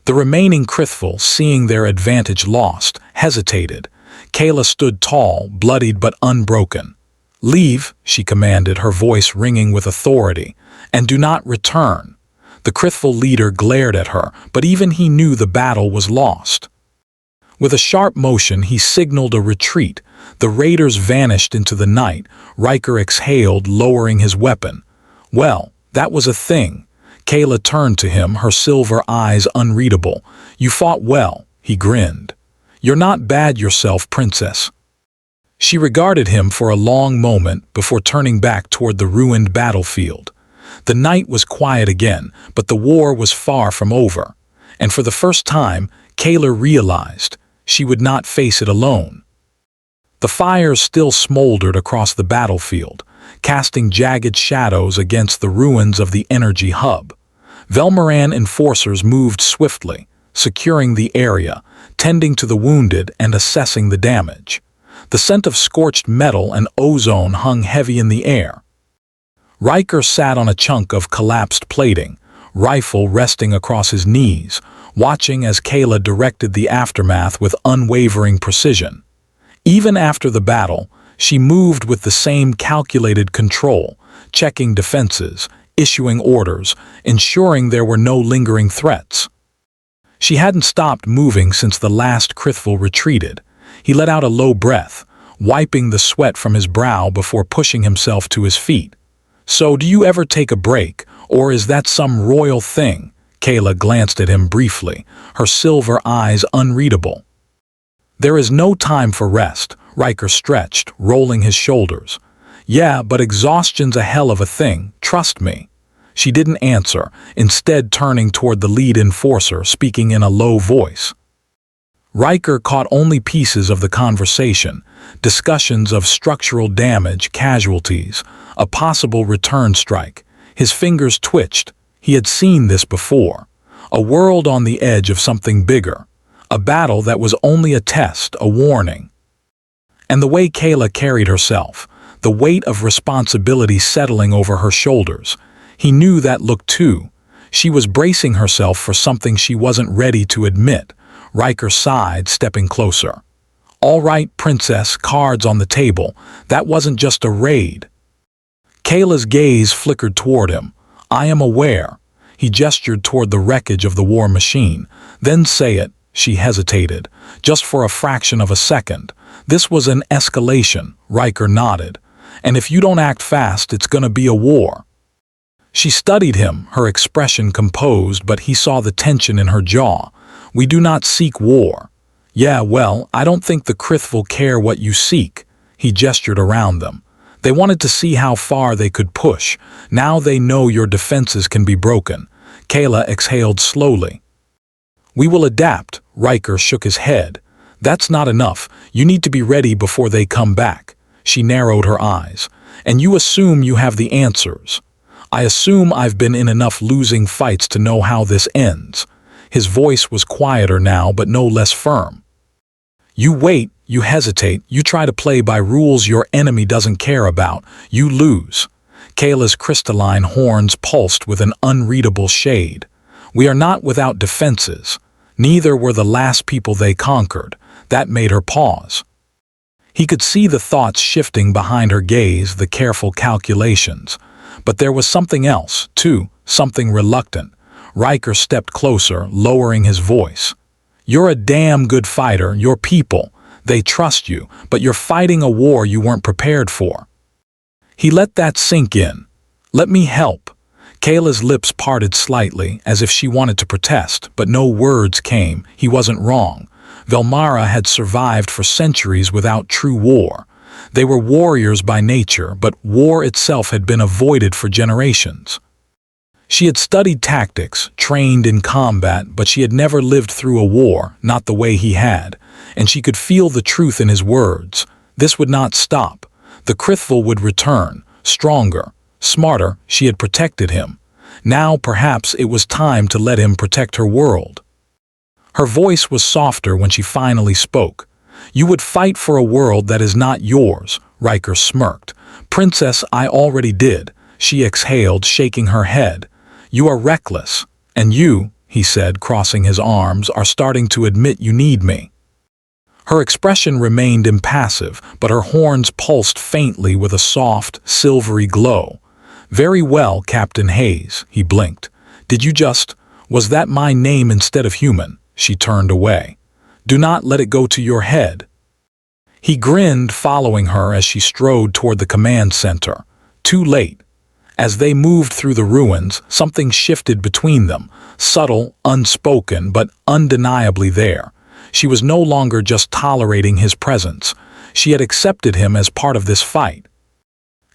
Speaker 1: The remaining Krithful, seeing their advantage lost, hesitated. Kayla stood tall, bloodied but unbroken. "Leave," she commanded, her voice ringing with authority, "and do not return." The Krithful leader glared at her, but even he knew the battle was lost. With a sharp motion, he signaled a retreat. The raiders vanished into the night. Riker exhaled, lowering his weapon. "Well, that was a thing." Kayla turned to him, her silver eyes unreadable. "You fought well," he grinned. "You're not bad yourself, princess." She regarded him for a long moment before turning back toward the ruined battlefield. The night was quiet again, but the war was far from over. And for the first time, Kayla realized she would not face it alone. The fires still smoldered across the battlefield, casting jagged shadows against the ruins of the energy hub. Velmaran enforcers moved swiftly, securing the area, tending to the wounded and assessing the damage. The scent of scorched metal and ozone hung heavy in the air. Riker sat on a chunk of collapsed plating, rifle resting across his knees, watching as Kayla directed the aftermath with unwavering precision. Even after the battle, she moved with the same calculated control, checking defenses, issuing orders, ensuring there were no lingering threats. She hadn't stopped moving since the last Krithvel retreated. He let out a low breath, wiping the sweat from his brow before pushing himself to his feet. "So do you ever take a break, or is that some royal thing?" Kayla glanced at him briefly, her silver eyes unreadable. "There is no time for rest," Riker stretched, rolling his shoulders. "Yeah, but exhaustion's a hell of a thing, trust me." She didn't answer, instead turning toward the lead enforcer, speaking in a low voice. Riker caught only pieces of the conversation, discussions of structural damage, casualties, a possible return strike. His fingers twitched. He had seen this before. A world on the edge of something bigger. A battle that was only a test, a warning. And the way Kayla carried herself, the weight of responsibility settling over her shoulders, he knew that look too. She was bracing herself for something she wasn't ready to admit. Riker sighed, stepping closer. "All right, Princess, cards on the table. That wasn't just a raid." Kayla's gaze flickered toward him. "I am aware." He gestured toward the wreckage of the war machine. "Then say it." She hesitated, just for a fraction of a second. "This was an escalation," Riker nodded. "And if you don't act fast, it's gonna be a war." She studied him, her expression composed, but he saw the tension in her jaw. "We do not seek war." "Yeah, well, I don't think the Krithvel care what you seek." He gestured around them. "They wanted to see how far they could push. Now they know your defenses can be broken." Kayla exhaled slowly. "We will adapt," Riker shook his head. "That's not enough. You need to be ready before they come back." She narrowed her eyes. "And you assume you have the answers." "I assume I've been in enough losing fights to know how this ends." His voice was quieter now, but no less firm. "You wait, you hesitate, you try to play by rules your enemy doesn't care about. You lose." Kayla's crystalline horns pulsed with an unreadable shade. "We are not without defenses. Neither were the last people they conquered." That made her pause. He could see the thoughts shifting behind her gaze, the careful calculations. But there was something else, too, something reluctant. Riker stepped closer, lowering his voice. "You're a damn good fighter, your people. They trust you, but you're fighting a war you weren't prepared for." He let that sink in. "Let me help." Kayla's lips parted slightly, as if she wanted to protest, but no words came. He wasn't wrong. Velmara had survived for centuries without true war. They were warriors by nature, but war itself had been avoided for generations. She had studied tactics, trained in combat, but she had never lived through a war, not the way he had, and she could feel the truth in his words. This would not stop. The Krithvel would return, stronger, smarter. She had protected him. Now perhaps it was time to let him protect her world. Her voice was softer when she finally spoke. "You would fight for a world that is not yours," Riker smirked. "Princess, I already did." She exhaled, shaking her head. "You are reckless. And you," he said, crossing his arms, "are starting to admit you need me." Her expression remained impassive, but her horns pulsed faintly with a soft, silvery glow. "Very well, Captain Hayes," he blinked. "Did you just... was that my name instead of human?" She turned away. "Do not let it go to your head." He grinned, following her as she strode toward the command center. Too late. As they moved through the ruins, something shifted between them, subtle, unspoken, but undeniably there. She was no longer just tolerating his presence. She had accepted him as part of this fight.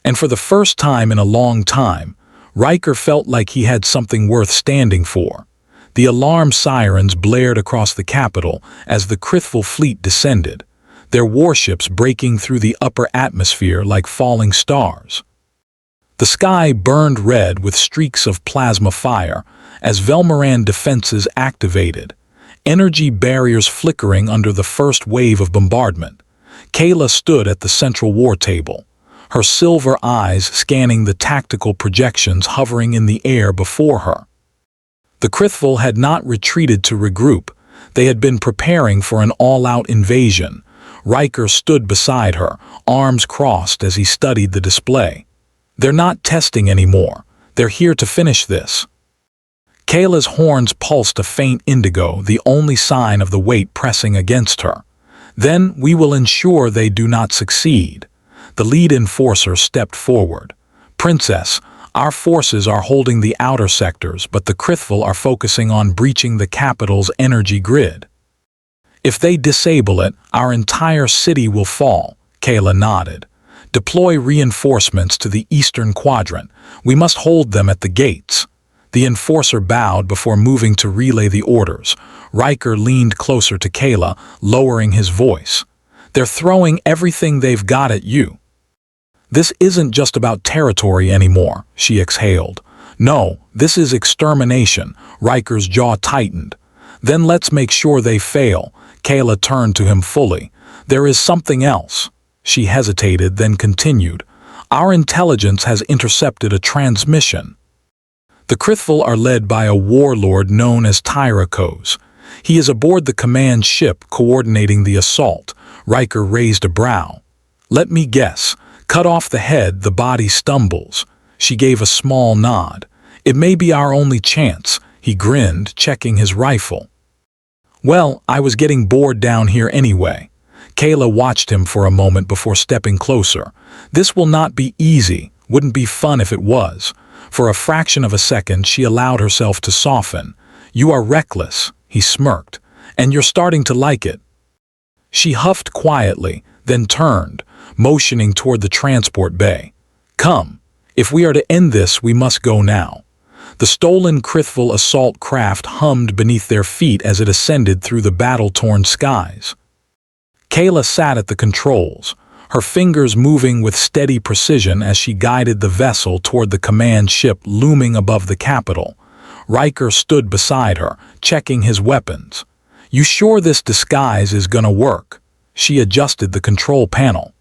Speaker 1: And for the first time in a long time, Riker felt like he had something worth standing for. The alarm sirens blared across the capital as the Krithvel fleet descended, their warships breaking through the upper atmosphere like falling stars. The sky burned red with streaks of plasma fire as Velmaran defenses activated, energy barriers flickering under the first wave of bombardment. Kayla stood at the central war table, her silver eyes scanning the tactical projections hovering in the air before her. The Krithvil had not retreated to regroup. They had been preparing for an all-out invasion. Riker stood beside her, arms crossed as he studied the display. They're not testing anymore. They're here to finish this. Kayla's horns pulsed a faint indigo, the only sign of the weight pressing against her. Then we will ensure they do not succeed. The lead enforcer stepped forward. Princess, our forces are holding the outer sectors, but the Krithvil are focusing on breaching the capital's energy grid. If they disable it, our entire city will fall, Kayla nodded. Deploy reinforcements to the eastern quadrant. We must hold them at the gates. The enforcer bowed before moving to relay the orders. Riker leaned closer to Kayla, lowering his voice. They're throwing everything they've got at you. This isn't just about territory anymore, she exhaled. No, this is extermination. Riker's jaw tightened. Then let's make sure they fail. Kayla turned to him fully. There is something else. She hesitated, then continued. Our intelligence has intercepted a transmission. The Krithvil are led by a warlord known as Tyracos. He is aboard the command ship coordinating the assault. Riker raised a brow. Let me guess. Cut off the head, the body stumbles. She gave a small nod. It may be our only chance. He grinned, checking his rifle. Well, I was getting bored down here anyway. Kayla watched him for a moment before stepping closer. This will not be easy. Wouldn't be fun if it was. For a fraction of a second, she allowed herself to soften. You are reckless, he smirked, and you're starting to like it. She huffed quietly, then turned, motioning toward the transport bay. Come, if we are to end this, we must go now. The stolen Krithvil assault craft hummed beneath their feet as it ascended through the battle-torn skies. Kayla sat at the controls, her fingers moving with steady precision as she guided the vessel toward the command ship looming above the capital. Riker stood beside her, checking his weapons. You sure this disguise is gonna work? She adjusted the control panel.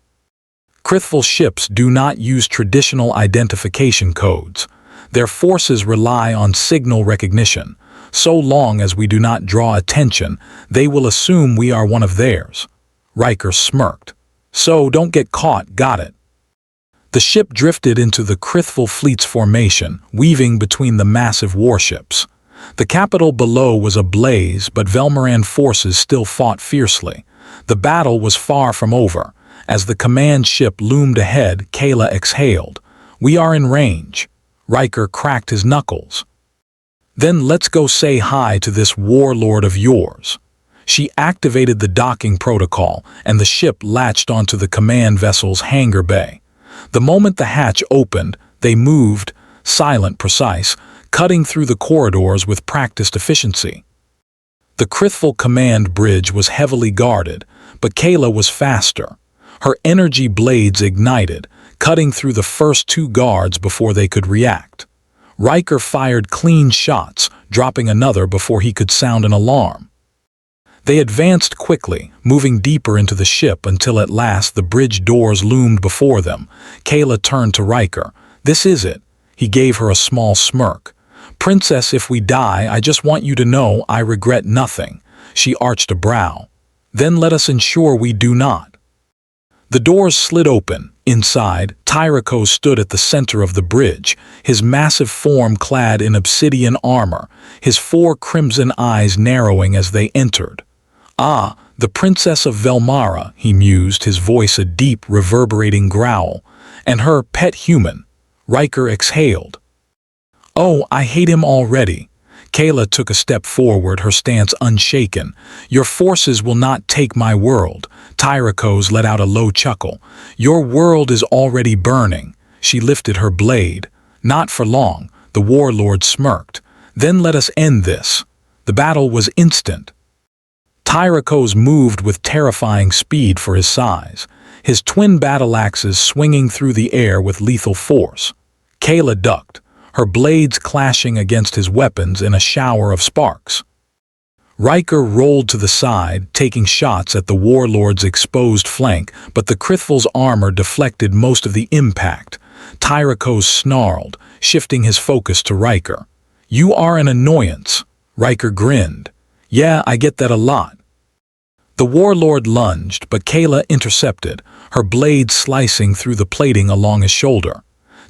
Speaker 1: Krithvil ships do not use traditional identification codes. Their forces rely on signal recognition. So long as we do not draw attention, they will assume we are one of theirs. Riker smirked. So don't get caught, got it? The ship drifted into the Krithvil fleet's formation, weaving between the massive warships. The capital below was ablaze, but Velmaran forces still fought fiercely. The battle was far from over. As the command ship loomed ahead, Kayla exhaled. We are in range. Riker cracked his knuckles. Then let's go say hi to this warlord of yours. She activated the docking protocol, and the ship latched onto the command vessel's hangar bay. The moment the hatch opened, they moved, silent, precise, cutting through the corridors with practiced efficiency. The Krithvil command bridge was heavily guarded, but Kayla was faster. Her energy blades ignited, cutting through the first two guards before they could react. Riker fired clean shots, dropping another before he could sound an alarm. They advanced quickly, moving deeper into the ship until at last the bridge doors loomed before them. Kayla turned to Riker. This is it. He gave her a small smirk. Princess, if we die, I just want you to know I regret nothing. She arched a brow. Then let us ensure we do not. The doors slid open. Inside, Tyracos stood at the center of the bridge, his massive form clad in obsidian armor, his four crimson eyes narrowing as they entered. Ah, the Princess of Velmara, he mused, his voice a deep, reverberating growl. And her pet human. Riker exhaled. Oh, I hate him already. Kayla took a step forward, her stance unshaken. Your forces will not take my world. Tyracos let out a low chuckle. Your world is already burning. She lifted her blade. Not for long, the warlord smirked. Then let us end this. The battle was instant. Tyracos moved with terrifying speed for his size, his twin battle axes swinging through the air with lethal force. Kayla ducked, her blades clashing against his weapons in a shower of sparks. Riker rolled to the side, taking shots at the warlord's exposed flank, but the Krithval's armor deflected most of the impact. Tyracos snarled, shifting his focus to Riker. "You are an annoyance." Riker grinned. "Yeah, I get that a lot." The warlord lunged, but Kayla intercepted, her blade slicing through the plating along his shoulder.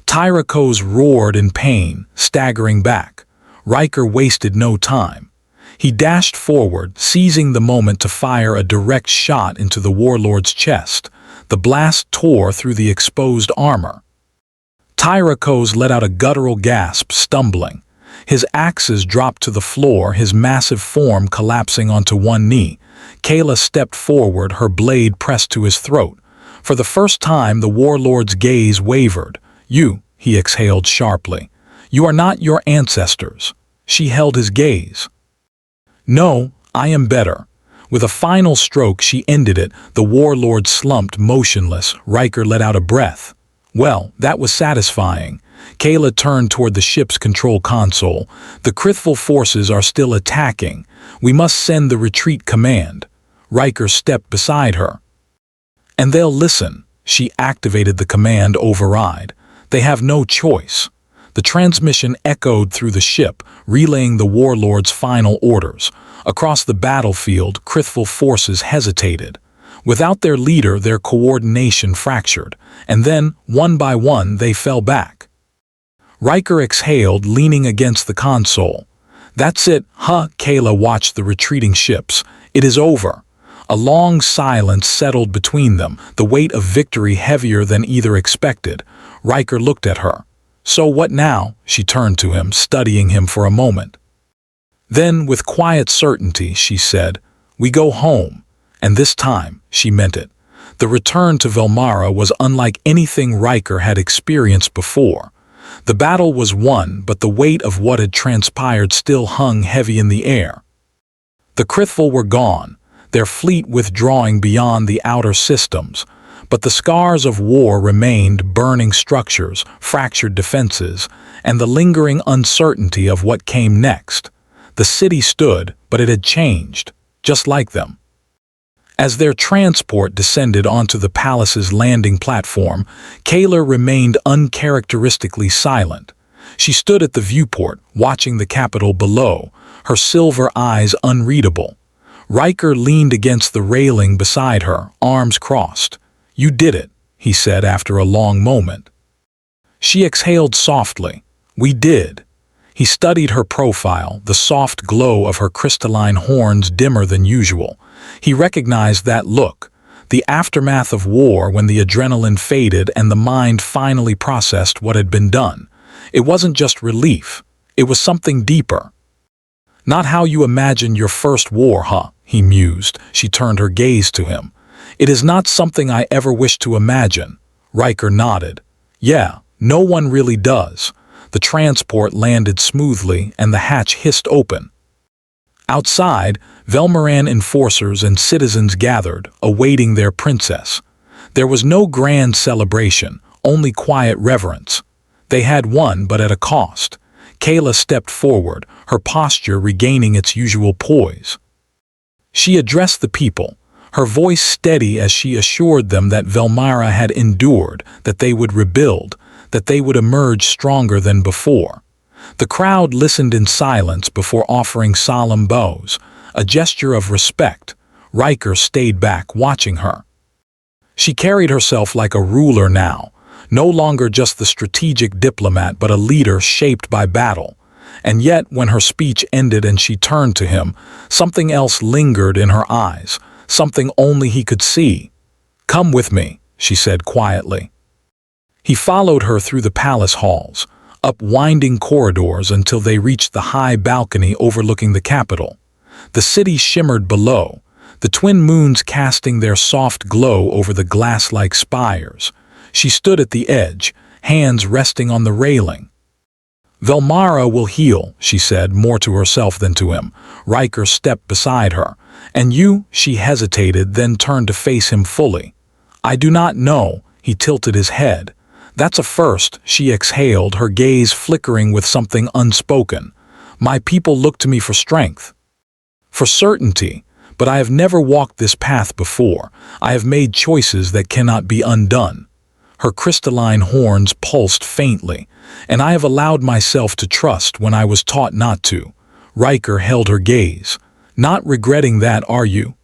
Speaker 1: Tyracos roared in pain, staggering back. Riker wasted no time. He dashed forward, seizing the moment to fire a direct shot into the warlord's chest. The blast tore through the exposed armor. Tyracos let out a guttural gasp, stumbling. His axes dropped to the floor, his massive form collapsing onto one knee. Kayla stepped forward, her blade pressed to his throat. For the first time, the warlord's gaze wavered. "You," he exhaled sharply. "You are not your ancestors." She held his gaze. "No, I am better." With a final stroke, she ended it. The warlord slumped motionless. Riker let out a breath. Well, that was satisfying. Kayla turned toward the ship's control console. "The Krithval forces are still attacking. We must send the retreat command." Riker stepped beside her. "And they'll listen." She activated the command override. "They have no choice." The transmission echoed through the ship, relaying the warlord's final orders. Across the battlefield, Krithval forces hesitated. Without their leader, their coordination fractured, and then, one by one, they fell back. Riker exhaled, leaning against the console. "That's it, huh?" Kayla watched the retreating ships. "It is over." A long silence settled between them, the weight of victory heavier than either expected. Riker looked at her. "So what now?" She turned to him, studying him for a moment. Then, with quiet certainty, she said, "We go home." And this time, she meant it. The return to Velmara was unlike anything Riker had experienced before. The battle was won, but the weight of what had transpired still hung heavy in the air. The Krithval were gone, their fleet withdrawing beyond the outer systems, but the scars of war remained, burning structures, fractured defenses, and the lingering uncertainty of what came next. The city stood, but it had changed, just like them. As their transport descended onto the palace's landing platform, Kayla remained uncharacteristically silent. She stood at the viewport, watching the capital below, her silver eyes unreadable. Riker leaned against the railing beside her, arms crossed. "You did it," he said after a long moment. She exhaled softly. "We did." He studied her profile, the soft glow of her crystalline horns dimmer than usual. He recognized that look, the aftermath of war when the adrenaline faded and the mind finally processed what had been done. It wasn't just relief, it was something deeper. "Not how you imagine your first war, huh?" he mused. She turned her gaze to him. "It is not something I ever wished to imagine." Riker nodded. "Yeah, no one really does." The transport landed smoothly and the hatch hissed open. Outside, Velmaran enforcers and citizens gathered, awaiting their princess. There was no grand celebration, only quiet reverence. They had won, but at a cost. Kayla stepped forward, her posture regaining its usual poise. She addressed the people, her voice steady as she assured them that Velmara had endured, that they would rebuild, that they would emerge stronger than before. The crowd listened in silence before offering solemn bows, a gesture of respect. Riker stayed back, watching her. She carried herself like a ruler now, no longer just the strategic diplomat but a leader shaped by battle. And yet, when her speech ended and she turned to him, something else lingered in her eyes, something only he could see. "Come with me," she said quietly. He followed her through the palace halls, up winding corridors until they reached the high balcony overlooking the capital. The city shimmered below, the twin moons casting their soft glow over the glass-like spires. She stood at the edge, hands resting on the railing. "Velmara will heal," she said, more to herself than to him. Riker stepped beside her. "And you?" She hesitated, then turned to face him fully. "I do not know." He tilted his head. "That's a first," she exhaled, her gaze flickering with something unspoken. "My people look to me for strength." For certainty, but I have never walked this path before. I have made choices that cannot be undone. Her crystalline horns pulsed faintly, and I have allowed myself to trust when I was taught not to. Riker held her gaze. Not regretting that, are you?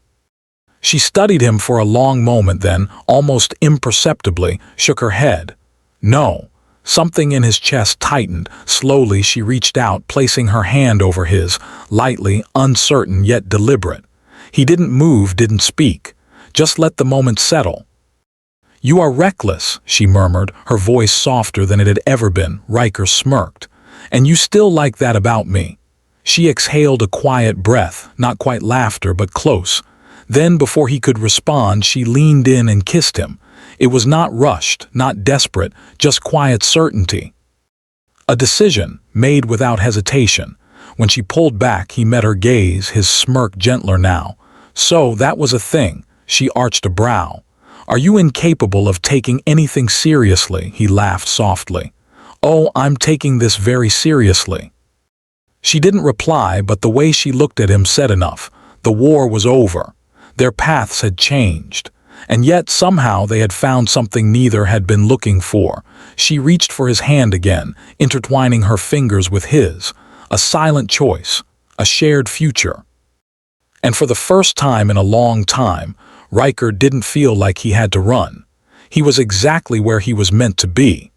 Speaker 1: She studied him for a long moment, then, almost imperceptibly, shook her head. No. Something in his chest tightened. Slowly she reached out, placing her hand over his, lightly, uncertain yet deliberate. He didn't move, didn't speak. Just let the moment settle. You are reckless, she murmured, her voice softer than it had ever been. Riker smirked. And you still like that about me. She exhaled a quiet breath, not quite laughter, but close. Then, before he could respond, she leaned in and kissed him. It was not rushed, not desperate, just quiet certainty. A decision, made without hesitation. When she pulled back, he met her gaze, his smirk gentler now. So, that was a thing. She arched a brow. Are you incapable of taking anything seriously? He laughed softly. Oh, I'm taking this very seriously. She didn't reply, but the way she looked at him said enough. The war was over. Their paths had changed. And yet somehow they had found something neither had been looking for. She reached for his hand again, intertwining her fingers with his. A silent choice, a shared future. And for the first time in a long time, Riker didn't feel like he had to run. He was exactly where he was meant to be.